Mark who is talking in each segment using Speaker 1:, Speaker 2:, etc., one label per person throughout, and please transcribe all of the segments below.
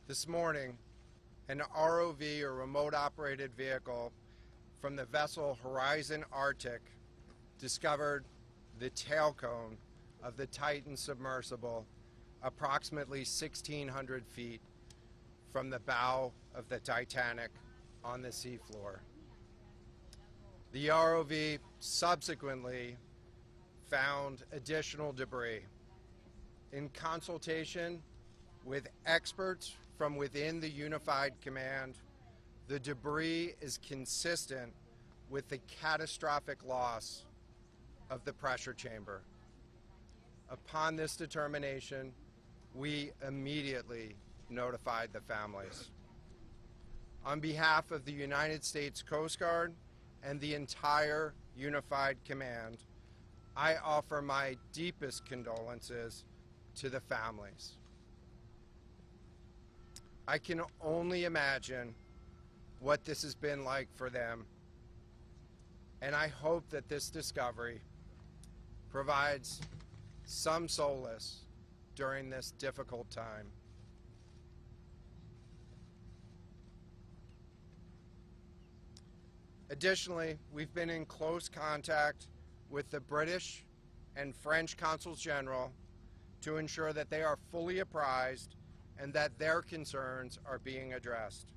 Speaker 1: This morning, an ROV, or remote operated vehicle, from the vessel Horizon Arctic discovered the tail cone of the Titan submersible approximately 1,600 feet from the bow of the Titanic on the seafloor. The ROV subsequently found additional debris. In consultation with experts from within the Unified Command, the debris is consistent with the catastrophic loss of the pressure chamber. Upon this determination, we immediately notified the families. On behalf of the United States Coast Guard and the entire Unified Command, I offer my deepest condolences to the families. I can only imagine what this has been like for them, and I hope that this discovery provides some solace during this difficult time. Additionally, we've been in close contact with the British and French consuls general to ensure that they are fully apprised and that their concerns are being addressed.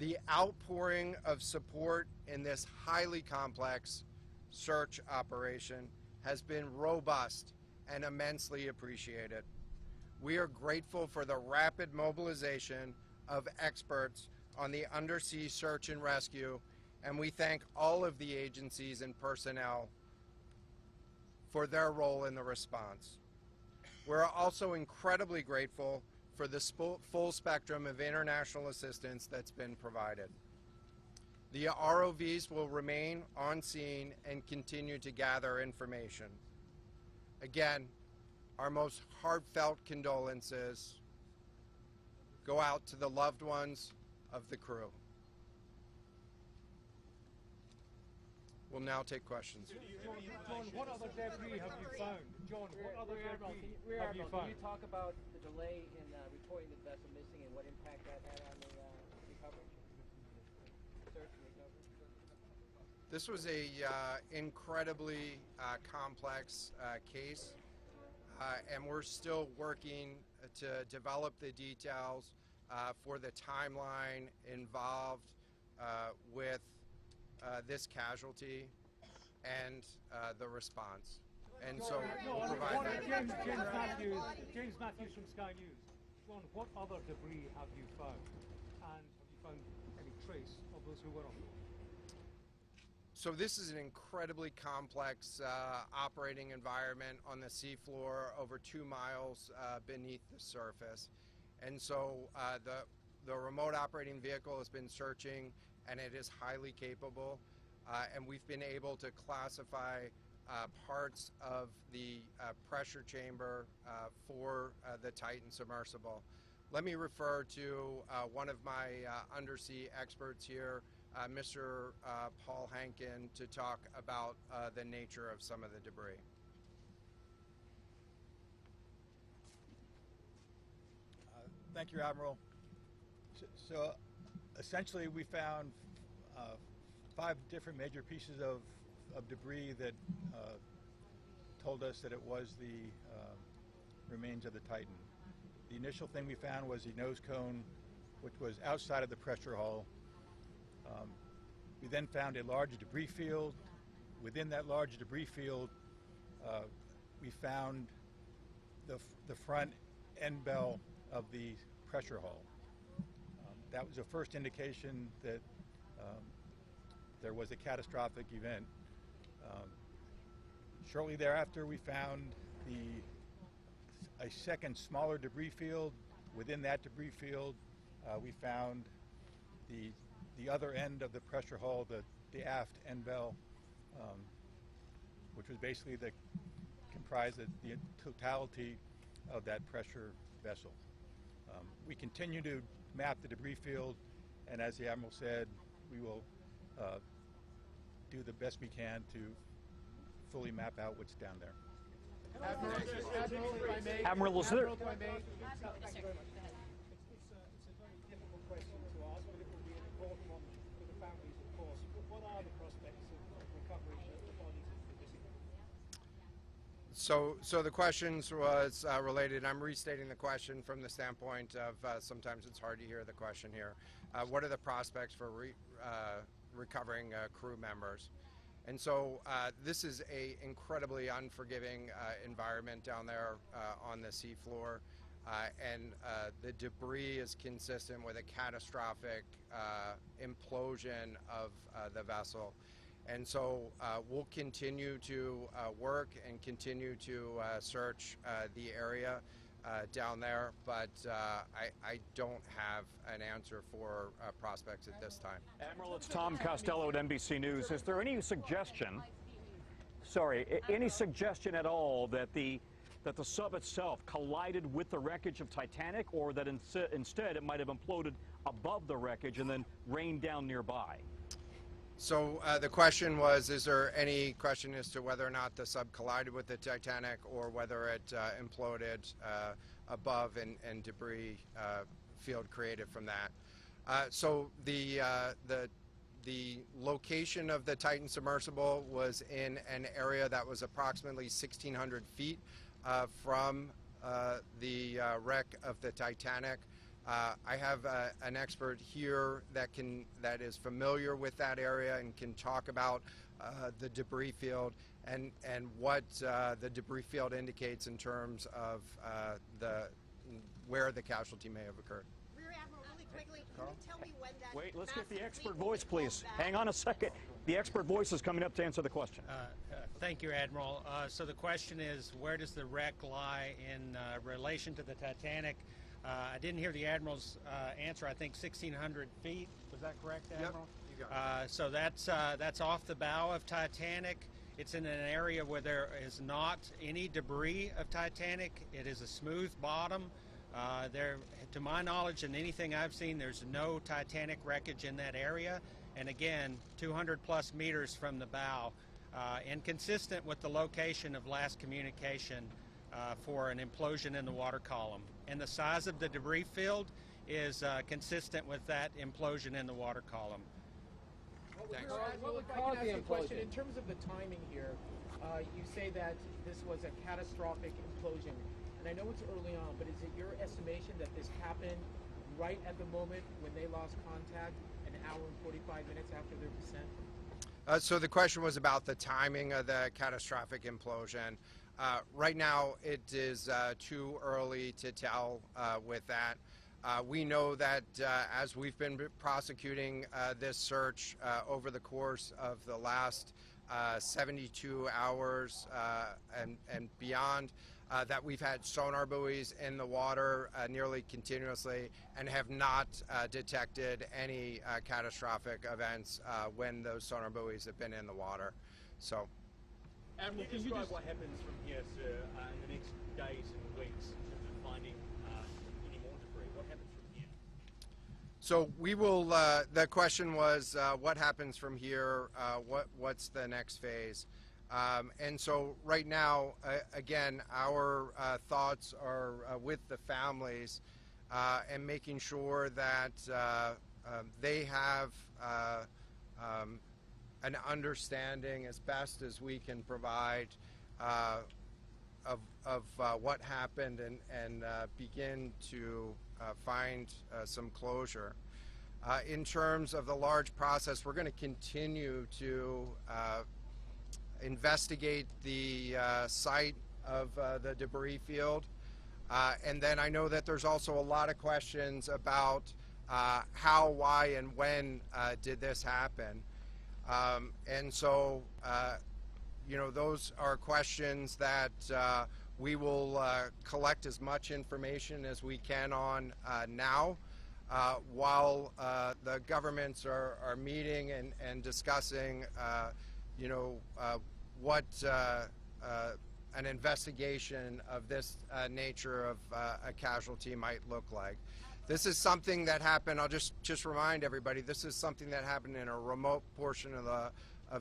Speaker 1: The outpouring of support in this highly complex search operation has been robust and immensely appreciated. We are grateful for the rapid mobilization of experts on the undersea search and rescue, and we thank all of the agencies and personnel for their role in the response. We're also incredibly grateful for the full spectrum of international assistance that's been provided. The ROVs will remain on scene and continue to gather information. Again, our most heartfelt condolences go out to the loved ones of the crew. We'll now take questions.
Speaker 2: John, what other debris have you found? John, what other debris have you found?
Speaker 3: Can you talk about the delay in reporting the vessel missing and what impact that had on the recovery? Search and recovery?
Speaker 1: This was a incredibly complex case, and we're still working to develop the details for the timeline involved with this casualty and the response. And so we'll provide that.
Speaker 2: James Matthews from Sky News. John, what other debris have you found? And have you found any trace of those who were on board?
Speaker 1: So this is an incredibly complex operating environment on the seafloor, over 2 miles beneath the surface. And so the remote operating vehicle has been searching, and it is highly capable, and we've been able to classify parts of the pressure chamber for the Titan submersible. Let me refer to one of my undersea experts here, Mr. Paul Hankin, to talk about the nature of some of the debris.
Speaker 4: Thank you, Admiral. So essentially, we found 5 different major pieces of debris that told us that it was the remains of the Titan. The initial thing we found was the nose cone, which was outside of the pressure hull. We then found a large debris field. Within that large debris field, we found the front end bell of the pressure hull. That was the first indication that there was a catastrophic event. Shortly thereafter, we found a second smaller debris field. Within that debris field, we found the other end of the pressure hull, the aft end bell, which was basically comprised of the totality of that pressure vessel. We continue to map the debris field, and as the Admiral said, we will do the best we can to fully map out what's down there.
Speaker 2: Admiral, is there?
Speaker 3: Thank you very much.
Speaker 1: So the questions was related. I'm restating the question from the standpoint of sometimes it's hard to hear the question here. What are the prospects for recovering crew members? And so this is a incredibly unforgiving environment down there on the seafloor, and the debris is consistent with a catastrophic implosion of the vessel. And so we'll continue to work and continue to search the area down there, but I don't have an answer for prospects at this time.
Speaker 5: Admiral, it's Tom Costello at NBC News. Is there any suggestion, any suggestion at all that the sub itself collided with the wreckage of Titanic, or that instead it might have imploded above the wreckage and then rained down nearby?
Speaker 1: So the question was, is there any question as to whether or not the sub collided with the Titanic or whether it imploded above and debris field created from that? So the location of the Titan submersible was in an area that was approximately 1,600 feet from the wreck of the Titanic. I have an expert here that is familiar with that area and can talk about the debris field and what the debris field indicates in terms of where the casualty may have occurred.
Speaker 6: Rear Admiral, really quickly, can you tell me when that...
Speaker 5: Wait, let's get the expert voice, please. Hang on a second. The expert voice is coming up to answer the question.
Speaker 7: Thank you, Admiral. So the question is, where does the wreck lie in relation to the Titanic? I didn't hear the Admiral's answer. I think 1,600 feet. Was that correct, Admiral?
Speaker 1: Yep, you got it.
Speaker 7: So that's off the bow of Titanic. It's in an area where there is not any debris of Titanic. It is a smooth bottom. There, to my knowledge and anything I've seen, there's no Titanic wreckage in that area. And again, 200 plus meters from the bow, and consistent with the location of last communication for an implosion in the water column. And the size of the debris field is consistent with that implosion in the water columm.
Speaker 1: Thanks.
Speaker 3: What would cause the implosion? In terms of the timing here, you say that this was a catastrophic implosion. And I know it's early on, but is it your estimation that this happened right at the moment when they lost contact, an hour and 45 minutes after their descent?
Speaker 1: So the question was about the timing of the catastrophic implosion. Right now, it is too early to tell with that. We know that as we've been prosecuting this search over the course of the last 72 hours and beyond, that we've had sonar buoys in the water nearly continuously and have not detected any catastrophic events when those sonar buoys have been in the water. So.
Speaker 8: Admiral, can you describe what happens from here, sir, in the next days and weeks in terms of finding any more debris? What happens from here?
Speaker 1: So we will, the question was, what happens from here? What's the next phase? And so right now, again, our thoughts are with the families and making sure that they have an understanding as best as we can provide of what happened and begin to find some closure. In terms of the large process, we're going to continue to investigate the site of the debris field. And then I know that there's also a lot of questions about how, why, and when did this happen. And so, you know, those are questions that we will collect as much information as we can on now, while the governments are meeting and discussing, you know, what an investigation of this nature of a casualty might look like. This is something that happened, I'll just remind everybody, this is something that happened in a remote portion of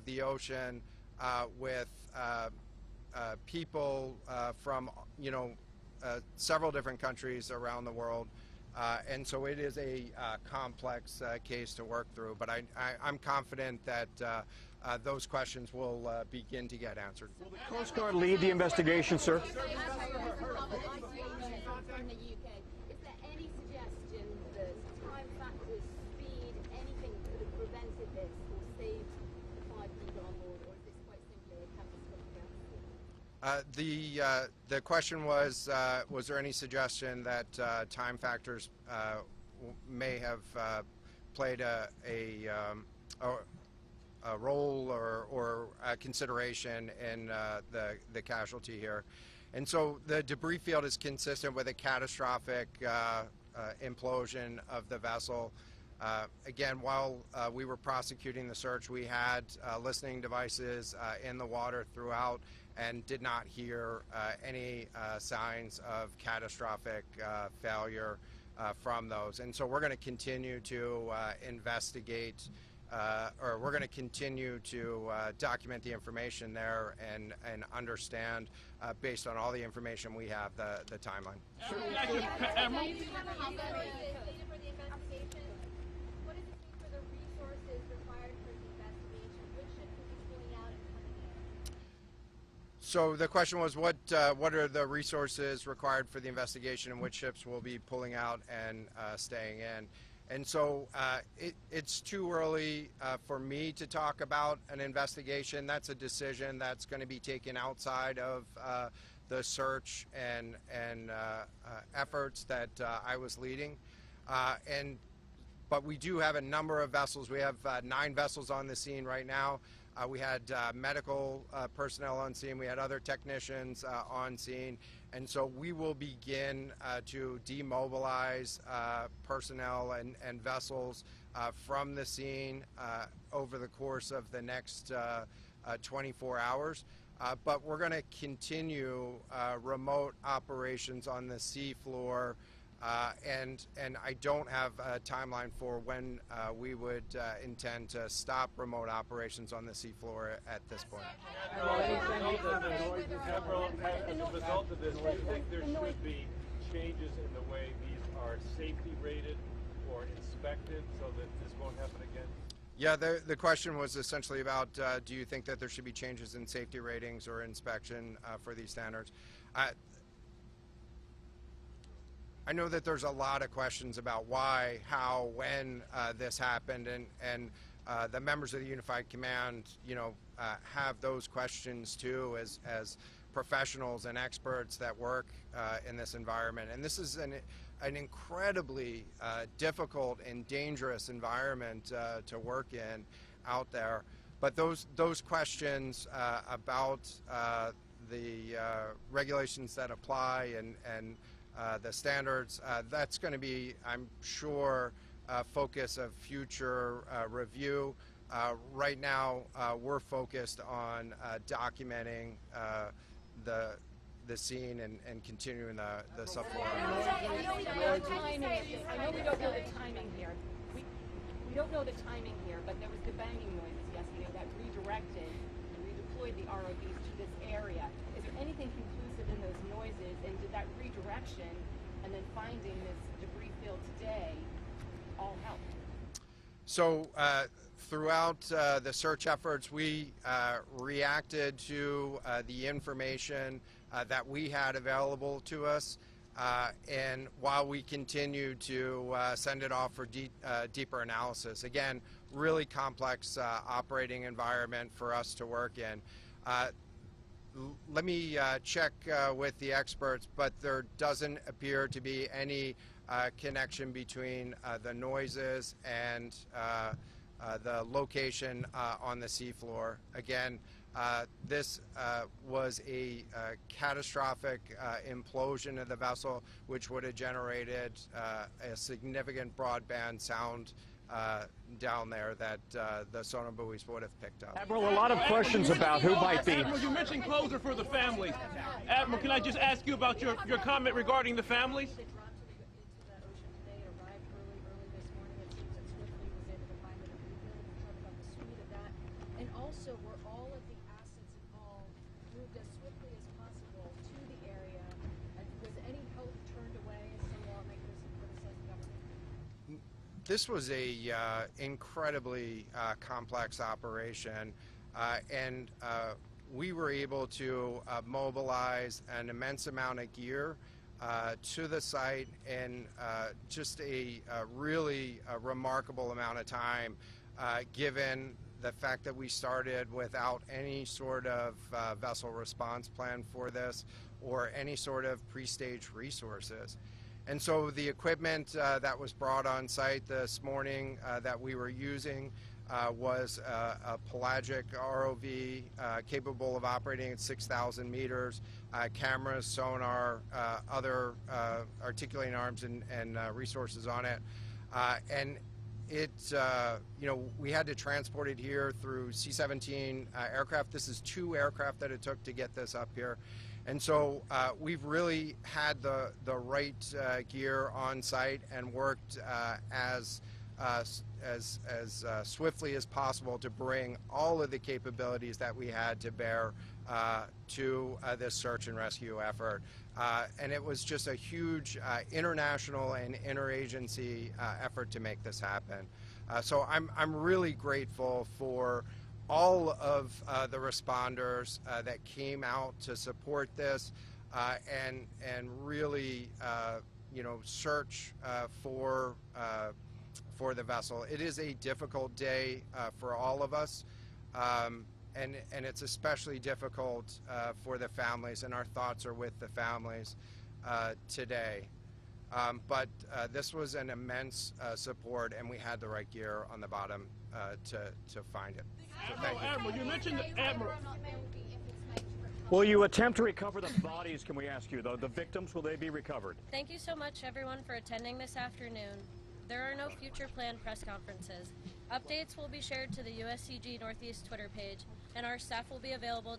Speaker 1: the ocean with people from, you know, several different countries around the world. And so it is a complex case to work through, but I'm confident that those questions will begin to get answered.
Speaker 5: Will the Coast Guard lead the investigation, sir?
Speaker 6: From the UK. Is there any suggestion that time factors, speed, anything could have prevented this or saved the 5 people on board, or is this quite simply a catastrophic accident?
Speaker 1: The question was there any suggestion that time factors may have played a role or a consideration in the casualty here? And so the debris field is consistent with a catastrophic implosion of the vessel. Again, while we were prosecuting the search, we had listening devices in the water throughout and did not hear any signs of catastrophic failure from those. And so we're going to continue to investigate, or we're going to continue to document the information there and understand, based on all the information we have, the timeline.
Speaker 6: What does it mean for the resources required for the investigation? Which should we be pulling out and coming in?
Speaker 1: So the question was, what are the resources required for the investigation, and which ships will be pulling out and staying in? And so it's too early for me to talk about an investigation. That's a decision that's going to be taken outside of the search and efforts that I was leading. But we do have a number of vessels. We have 9 vessels on the scene right now. We had medical personnel on scene. We had other technicians on scene. And so we will begin to demobilize personnel and vessels from the scene over the course of the next 24 hours. But we're going to continue remote operations on the sea floor. And I don't have a timeline for when we would intend to stop remote operations on the seafloor at this point.
Speaker 8: Admiral, as a result of this, do you think there should be changes in the way these are safety rated or inspected so that this won't happen again?
Speaker 1: Yeah, the question was essentially about do you think that there should be changes in safety ratings or inspection for these standards? I know that there's a lot of questions about why, how, when this happened, and the members of the Unified Command, have those questions too, as professionals and experts that work in this environment. And this is an incredibly difficult and dangerous environment to work in out there. But those questions about the regulations that apply and the standards, that's going to be, I'm sure, a focus of future review. Right now, we're focused on documenting the scene and continuing the subfloor.
Speaker 9: I know we don't know the timing here. We don't know the timing here, but there was the banging noises yesterday that redirected and redeployed the ROVs to this area. Is there anything conclusive in those noises, and did that redirection and then finding this debris field today all help?
Speaker 1: So throughout the search efforts, we reacted to the information that we had available to us, and while we continue to send it off for deeper analysis. Again, really complex operating environment for us to work in. Let me check with the experts, but there doesn't appear to be any connection between the noises and the location on the seafloor. Again, this was a catastrophic implosion of the vessel, which would have generated a significant broadband sound down there that the sonar buoys would have picked up.
Speaker 5: Admiral, a lot of questions about who might be.
Speaker 10: Admiral, you mentioned closure for the families. Admiral, can I just ask you about your comment regarding the families?
Speaker 6: They dropped into the ocean today. It arrived early this morning. It seems that swiftly was able to find it and rebuild. We'll talk about the speed of that. And also, were all of the assets involved moved as swiftly as possible to the area? And was any help turned away, as some lawmakers have criticized the government?
Speaker 1: This was a incredibly complex operation. and we were able to mobilize an immense amount of gear to the site in just a really remarkable amount of time, given the fact that we started without any sort of vessel response plan for this or any sort of pre-stage resources. And so the equipment that was brought on site this morning that we were using was a pelagic ROV capable of operating at 6,000 meters, cameras, sonar, other articulating arms and resources on it. And it, we had to transport it here through C-17 aircraft. This is 2 aircraft that it took to get this up here. And so we've really had the right gear on site and worked as swiftly as possible to bring all of the capabilities that we had to bear to this search and rescue effort. And it was just a huge international and interagency effort to make this happen. So I'm really grateful for all of the responders that came out to support this and really search for the vessel. It is a difficult day for all of us, and it's especially difficult for the families, and our thoughts are with the families today. But this was an immense support, and we had the right gear on the bottom to find it. So thank you.
Speaker 10: Admiral, you mentioned the Admiral.
Speaker 5: Will you attempt to recover the bodies, can we ask you, though? The victims, will they be recovered?
Speaker 11: Thank you so much, everyone, for attending this afternoon. There are no future planned press conferences. Updates will be shared to the USCG Northeast Twitter page, and our staff will be available